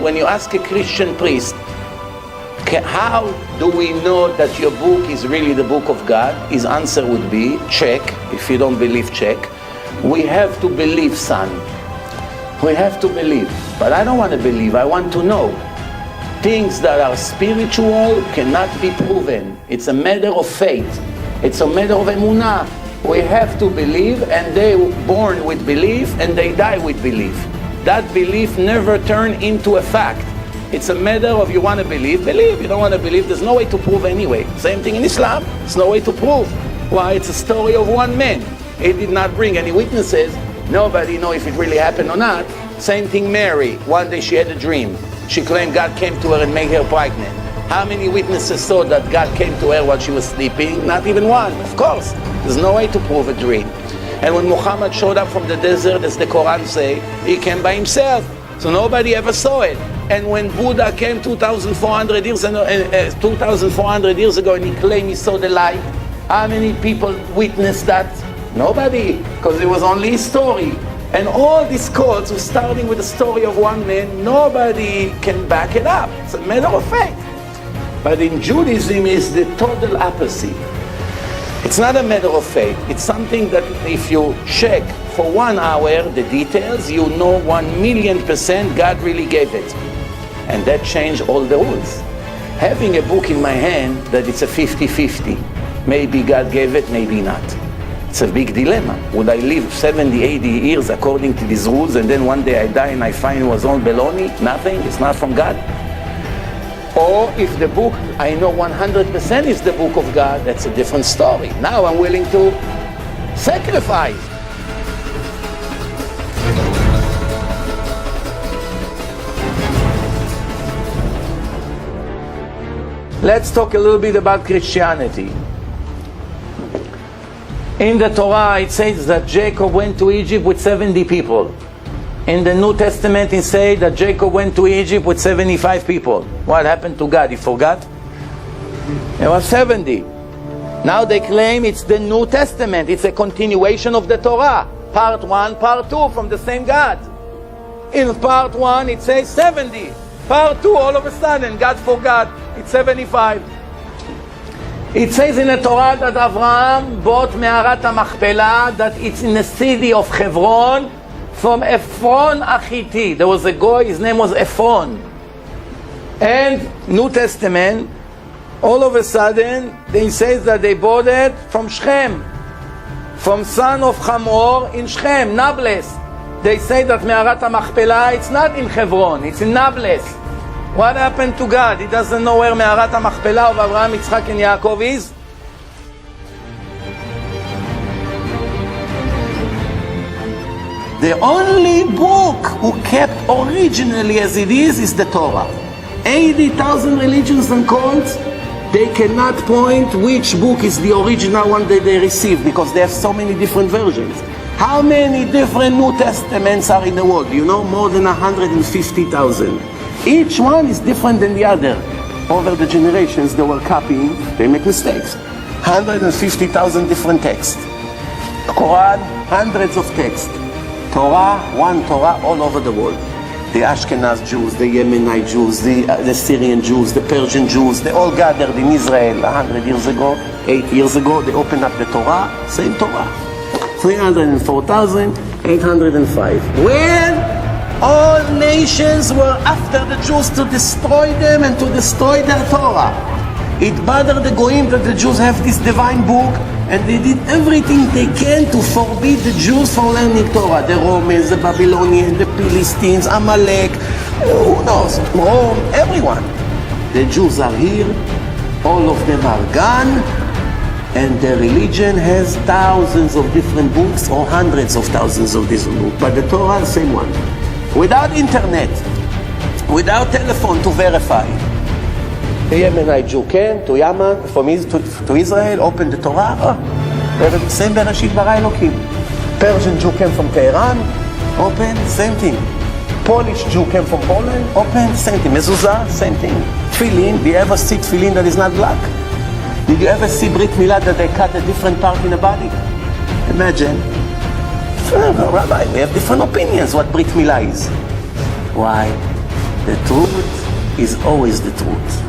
when you ask a Christian priest, how do we know that your book is really the book of God? His answer would be, check. If you don't believe, check. We have to believe, son. We have to believe. But I don't want to believe, I want to know. Things that are spiritual cannot be proven. It's a matter of faith. It's a matter of emunah. We have to believe, and they were born with belief, and they die with belief. That belief never turns into a fact. It's a matter of you want to believe, believe. You don't want to believe, there's no way to prove anyway. Same thing in Islam, there's no way to prove. Why? It's a story of one man. He did not bring any witnesses. Nobody knows if it really happened or not. Same thing Mary. One day she had a dream. She claimed God came to her and made her pregnant. How many witnesses saw that God came to her while she was sleeping? Not even one, of course. There's no way to prove a dream. And when Muhammad showed up from the desert, as the Quran say, he came by himself. So nobody ever saw it. And when Buddha came 2,400 years ago and he claimed he saw the light, how many people witnessed that? Nobody, because it was only a story. And all these cults were starting with the story of one man. Nobody can back it up. It's a matter of fact. But in Judaism, it's the total opposite. It's not a matter of faith. It's something that if you check for 1 hour the details, you know 1,000,000% God really gave it. And that changed all the rules. Having a book in my hand that it's a 50-50. Maybe God gave it, maybe not. It's a big dilemma. Would I live 70, 80 years according to these rules, and then one day I die and I find it was all baloney, nothing, it's not from God? Or if the book, I know 100% is the book of God, that's a different story. Now I'm willing to sacrifice. Let's talk a little bit about Christianity. In the Torah it says that Jacob went to Egypt with 70 people. In the New Testament it says that Jacob went to Egypt with 75 people. What happened to God? He forgot? It was 70. Now they claim it's the New Testament. It's a continuation of the Torah. Part 1, part 2 from the same God. In part 1 it says 70. Part 2 all of a sudden God forgot. It's 75. It says in the Torah that Abraham bought Me'arat HaMachpelah, that it's in the city of Hebron, from Ephron Achiti. There was a guy, his name was Ephron. And New Testament, all of a sudden, they say that they bought it from Shechem, from son of Hamor in Shechem, Nablus. They say that Me'arat HaMachpelah, it's not in Hebron, it's in Nablus. What happened to God? He doesn't know where Me'arat HaMachpelah of Abraham, Yitzchak and Yaakov is? The only book who kept originally as it is the Torah. 80,000 religions and cults, they cannot point which book is the original one that they received, because they have so many different versions. How many different New Testaments are in the world? You know, more than 150,000. Each one is different than the other. Over the generations they were copying, they make mistakes. 150,000 different texts. Quran, hundreds of texts. Torah, one Torah all over the world. The Ashkenaz Jews, the Yemenite Jews, the Syrian Jews, the Persian Jews, they all gathered in Israel 100 years ago, 8 years ago, they opened up the Torah, same Torah. 304,805. When all nations were after the Jews to destroy them and to destroy their Torah. It bothered the Goyim that the Jews have this divine book, and they did everything they can to forbid the Jews from learning Torah. The Romans, the Babylonians, the Philistines, Amalek, who knows, Rome, everyone. The Jews are here, all of them are gone, and the religion has thousands of different books or hundreds of thousands of different books, but the Torah, the same one. Without internet, without telephone to verify. The Yemenite Jew came to Yemen, from to Israel, opened the Torah, same Bereshit bara Elokim. Persian Jew came from Tehran, opened, same thing. Polish Jew came from Poland, opened, same thing. Mezuzah, same thing. Tefillin, do you ever see tefillin that is not black? Did you ever see Brit Milah that they cut a different part in the body? Imagine. Rabbi, we have different opinions what Brit Milah is. Why? The truth is always the truth.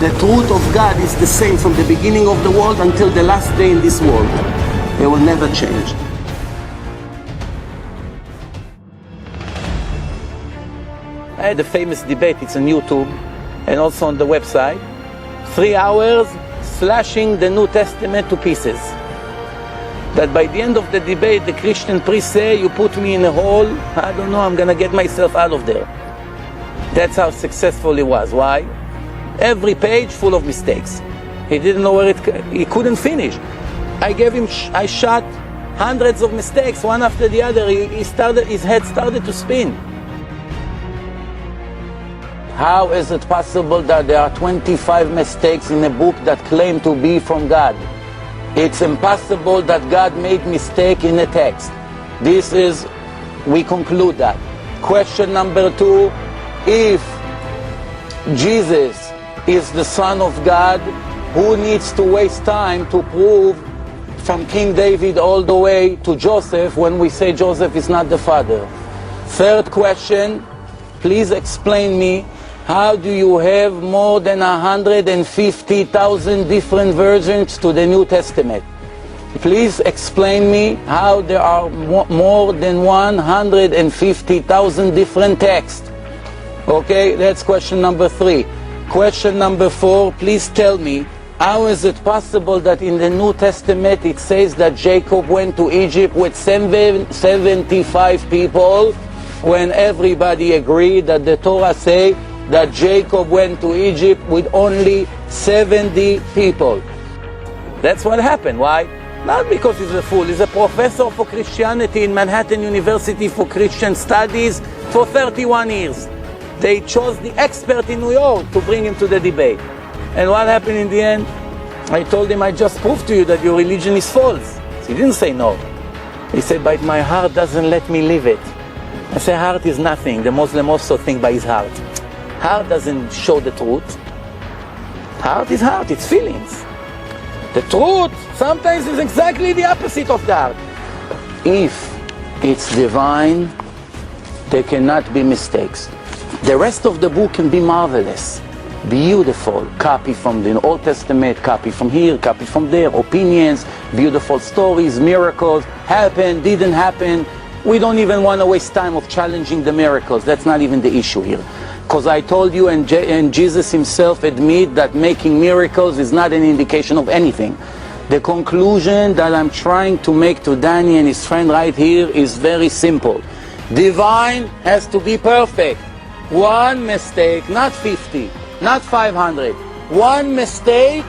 The truth of God is the same from the beginning of the world until the last day in this world. It will never change. I had a famous debate, it's on YouTube and also on the website. 3 hours slashing the New Testament to pieces. That by the end of the debate, the Christian priest say, you put me in a hole, I don't know, I'm gonna get myself out of there. That's how successful he was. Why? Every page full of mistakes. He didn't know where he couldn't finish. I shot hundreds of mistakes, one after the other. His head started to spin. How is it possible that there are 25 mistakes in a book that claim to be from God? It's impossible that God made mistake in a text. We conclude that. Question number 2, if Jesus is the Son of God, who needs to waste time to prove from King David all the way to Joseph when we say Joseph is not the father? Third question, please explain me, how do you have more than 150,000 different versions to the New Testament? Please explain me how there are more than 150,000 different texts. Okay, that's question number 3. Question number 4, please tell me, how is it possible that in the New Testament it says that Jacob went to Egypt with 75 people when everybody agreed that the Torah say that Jacob went to Egypt with only 70 people? That's what happened. Why? Not because he's a fool. He's a professor for Christianity in Manhattan University for Christian Studies for 31 years. They chose the expert in New York to bring him to the debate. And what happened in the end? I told him, I just proved to you that your religion is false. He didn't say no. He said, but my heart doesn't let me live it. I said, heart is nothing. The Muslim also think by his heart. Heart doesn't show the truth. Heart is heart, it's feelings. The truth sometimes is exactly the opposite of that. If it's divine, there cannot be mistakes. The rest of the book can be marvelous, beautiful. Copy from the Old Testament, copy from here, copy from there, opinions, beautiful stories, miracles, happened, didn't happen. We don't even want to waste time of challenging the miracles. That's not even the issue here. Because I told you, and Jesus himself admit that making miracles is not an indication of anything. The conclusion that I'm trying to make to Danny and his friend right here is very simple. Divine has to be perfect. One mistake, not 50, not 500. One mistake,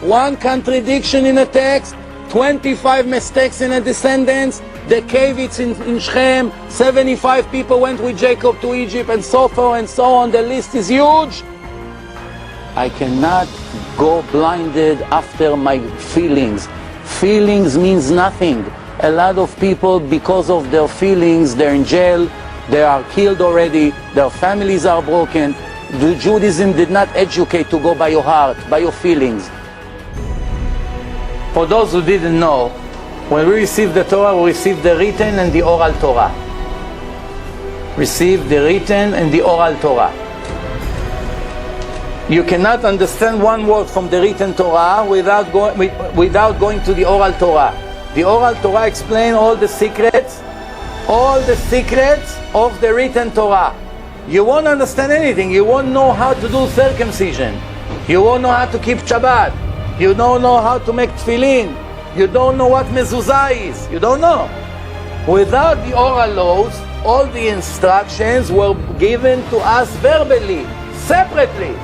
one contradiction in a text, 25 mistakes in a descendants, the cave it's in Shechem, 75 people went with Jacob to Egypt, and so forth and so on. The list is huge. I cannot go blinded after my feelings. Feelings means nothing. A lot of people, because of their feelings, they're in jail, they are killed already, their families are broken. The Judaism did not educate to go by your heart, by your feelings. For those who didn't know, when we receive the Torah, we receive the written and the oral Torah. Receive the written and the oral Torah. You cannot understand one word from the written Torah without going to the oral Torah. The oral Torah explains all the secrets of the written Torah. You won't understand anything. You won't know how to do circumcision. You won't know how to keep Shabbat. You don't know how to make tefillin. You don't know what mezuzah is. You don't know. Without the oral laws, all the instructions were given to us verbally, separately.